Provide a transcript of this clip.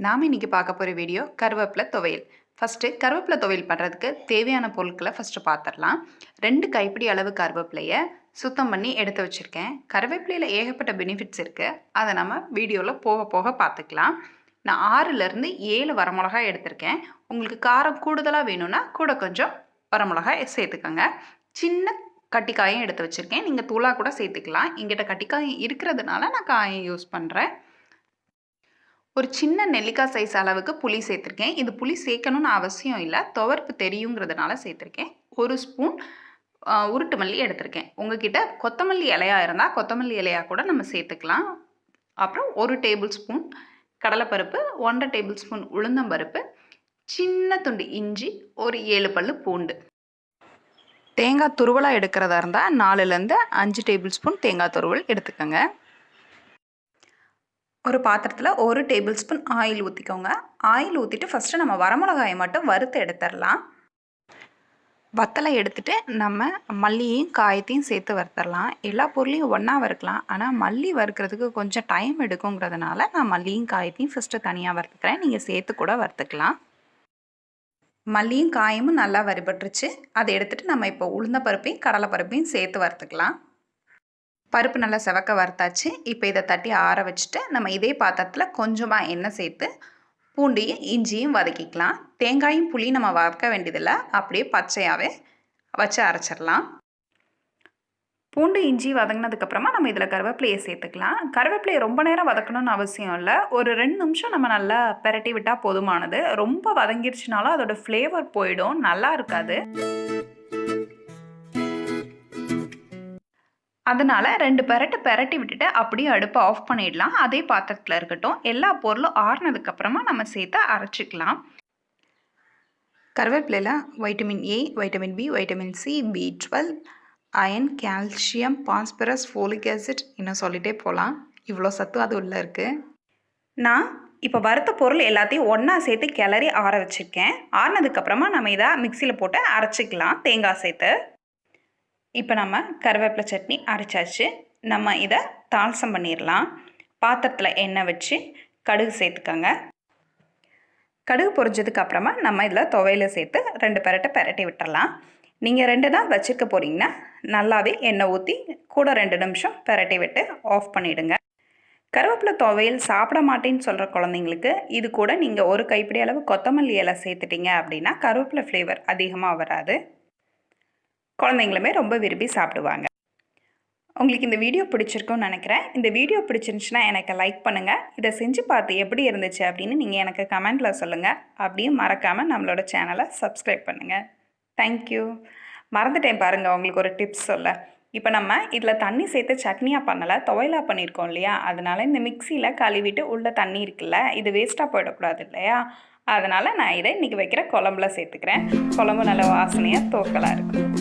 நாம் இன்றைக்கி பார்க்க போகிற வீடியோ கருவேப்பிலை துவையல். ஃபஸ்ட்டு கருவேப்பிலை துவையல் பண்ணுறதுக்கு தேவையான பொருட்களை ஃபஸ்ட்டு பார்த்துடலாம். 2 கைப்பிடி அளவு கருவேப்பிலையை சுத்தம் பண்ணி எடுத்து வச்சுருக்கேன். கருவேப்பிலையில் ஏகப்பட்ட பெனிஃபிட்ஸ் இருக்குது. அதை நம்ம வீடியோவில் போக போக பார்த்துக்கலாம். நான் 6லேருந்து 7 வரமிளகாய் எடுத்திருக்கேன். உங்களுக்கு காரம் கூடுதலாக வேணும்னா கூட கொஞ்சம் வரமிளகாய் சேர்த்துக்கோங்க. சின்ன கட்டிக்காயும் எடுத்து வச்சுருக்கேன். நீங்கள் தூளாக கூட சேர்த்துக்கலாம். எங்கிட்ட கட்டிக்காயம் இருக்கிறதுனால நான் காயம் யூஸ் பண்ணுறேன். ஒரு சின்ன நெல்லிக்காய் சைஸ் அளவுக்கு புளி சேர்த்துருக்கேன். இது புளி சேர்க்கணும்னு அவசியம் இல்லை, துவர்ப்பு தெரியுங்கிறதுனால சேர்த்துருக்கேன். 1 ஸ்பூன் உருட்டு மல்லி எடுத்திருக்கேன். உங்ககிட்ட கொத்தமல்லி இலையா இருந்தால் கொத்தமல்லி இலையா கூட நம்ம சேர்த்துக்கலாம். அப்புறம் 1 டேபிள் ஸ்பூன் கடலைப்பருப்பு, 1 டேபிள் ஸ்பூன் உளுந்தம்பருப்பு, சின்ன துண்டு இஞ்சி, ஒரு 7 பல்லு பூண்டு. தேங்காய் துருவலாக எடுக்கிறதா இருந்தால் 4லேருந்து 5 டேபிள் ஸ்பூன் தேங்காய் துருவல் எடுத்துக்கோங்க. ஒரு பாத்திரத்தில் 1 டேபிள் ஸ்பூன் ஆயில் ஊற்றிக்கோங்க. ஆயில் ஊற்றிட்டு ஃபஸ்ட்டு நம்ம வரமிளகாயை மட்டும் வறுத்து எடுத்துடலாம். வத்தலை எடுத்துகிட்டு நம்ம மல்லியையும் காயத்தையும் சேர்த்து வறுத்துடலாம். எல்லா பொருளையும் ஒன்றா வறுக்கலாம், ஆனால் மல்லி வறுக்கிறதுக்கு கொஞ்சம் டைம் எடுக்குங்கிறதுனால நான் மல்லியும் காயத்தையும் ஃபஸ்ட்டு தனியாக வறுத்துக்கிறேன். நீங்கள் சேர்த்து கூட வறுத்துக்கலாம். மல்லியும் காயமும் நல்லா வறுபட்டுருச்சு. அதை எடுத்துகிட்டு நம்ம இப்போ உளுந்த பருப்பையும் கடலை பருப்பையும் சேர்த்து வறுத்துக்கலாம். பருப்பு நல்லா செவக்க வறுத்தாச்சு. இப்போ இதை தட்டி ஆற வச்சுட்டு நம்ம இதே பாத்திரத்தில் கொஞ்சமாக எண்ணெய் சேர்த்து பூண்டையும் இஞ்சியும் வதக்கிக்கலாம். தேங்காயும் புளியும் நம்ம வதக்க வேண்டியதில்லை, அப்படியே பச்சையாகவே வச்சு அரைச்சிடலாம். பூண்டு இஞ்சி வதங்கினதுக்கப்புறமா நம்ம இதில் கருவேப்பிலையை சேர்த்துக்கலாம். கருவேப்பிலையை ரொம்ப நேரம் வதக்கணும்னு அவசியம் இல்லை, ஒரு 2 நிமிஷம் நம்ம நல்லா பெரட்டி விட்டால் போதுமானது. ரொம்ப வதங்கிருச்சுனாலும் அதோடய ஃப்ளேவர் போயிடும், நல்லா இருக்காது. அதனால் 2 பெரட்டி விட்டுட்டு அப்படியே அடுப்பை ஆஃப் பண்ணிடலாம். அதே பாத்திரத்தில் இருக்கட்டும். எல்லா பொருளும் ஆறுனதுக்கப்புறமா நம்ம சேர்த்து அரைச்சிக்கலாம். கருவேப்பிலையில் vitamin A, vitamin B, vitamin C, B12, iron, calcium, phosphorus, folic acid, இன்னும் சொல்லிகிட்டே போகலாம். இவ்வளோ சத்து அது உள்ளே இருக்குது. நான் இப்போ வறுத்த பொருள் எல்லாத்தையும் ஒன்றா சேர்த்து கிளறி ஆற வச்சுருக்கேன். ஆறுனதுக்கப்புறமா நம்ம இதை மிக்சியில் போட்டு அரைச்சிக்கலாம் தேங்காய் சேர்த்து. இப்போ நம்ம கருவேப்பிலை சட்னி அரைச்சாச்சு. நம்ம இதை தாளிசம் பண்ணிடலாம். பாத்திரத்தில் எண்ணெய் வச்சு கடுகு சேர்த்துக்கோங்க. கடுகு பொரிஞ்சதுக்கு அப்புறமா நம்ம இதில் துவையலை சேர்த்து 2 பெரட்டி விட்டுறலாம். நீங்கள் 2 தான் வச்சுருக்க போகிறீங்கன்னா நல்லாவே எண்ணெய் ஊற்றி கூட 2 நிமிஷம் பெரட்டி விட்டு ஆஃப் பண்ணிவிடுங்க. கருவேப்பிலை துவையல் சாப்பிட மாட்டேன்னு சொல்கிற குழந்தைங்களுக்கு இது கூட நீங்கள் 1 கைப்பிடி அளவு கொத்தமல்லி இலை சேர்த்துட்டிங்க அப்படின்னா கருவேப்பிலை ஃப்ளேவர் அதிகமாக வராது. குழந்தைங்களுமே ரொம்ப விரும்பி சாப்பிடுவாங்க. உங்களுக்கு இந்த வீடியோ பிடிச்சிருக்குன்னு நினைக்கிறேன். இந்த வீடியோ பிடிச்சிருந்துச்சுன்னா எனக்கு லைக் பண்ணுங்கள். இதை செஞ்சு பார்த்து எப்படி இருந்துச்சு அப்படின்னு நீங்கள் எனக்கு கமெண்ட்டில் சொல்லுங்கள். அப்படியே மறக்காமல் நம்மளோட சேனலை சப்ஸ்கிரைப் பண்ணுங்கள். தேங்க்யூ. மறந்துட்டேன் பாருங்கள் உங்களுக்கு ஒரு டிப்ஸ் சொல்ல. இப்போ நம்ம இதில் தண்ணி சேர்த்து சட்னியாக பண்ணலை, துவையலாக பண்ணியிருக்கோம் இல்லையா, அதனால் இந்த மிக்சியில் கழுவிட்டு உள்ள தண்ணி இருக்குல்ல, இது வேஸ்ட்டாக போயிடக்கூடாது இல்லையா, அதனால் நான் இதை இன்றைக்கி வைக்கிற குழம்புல சேர்த்துக்கிறேன். குழம்பு நல்ல வாசனையாக தூக்கலாக இருக்கும்.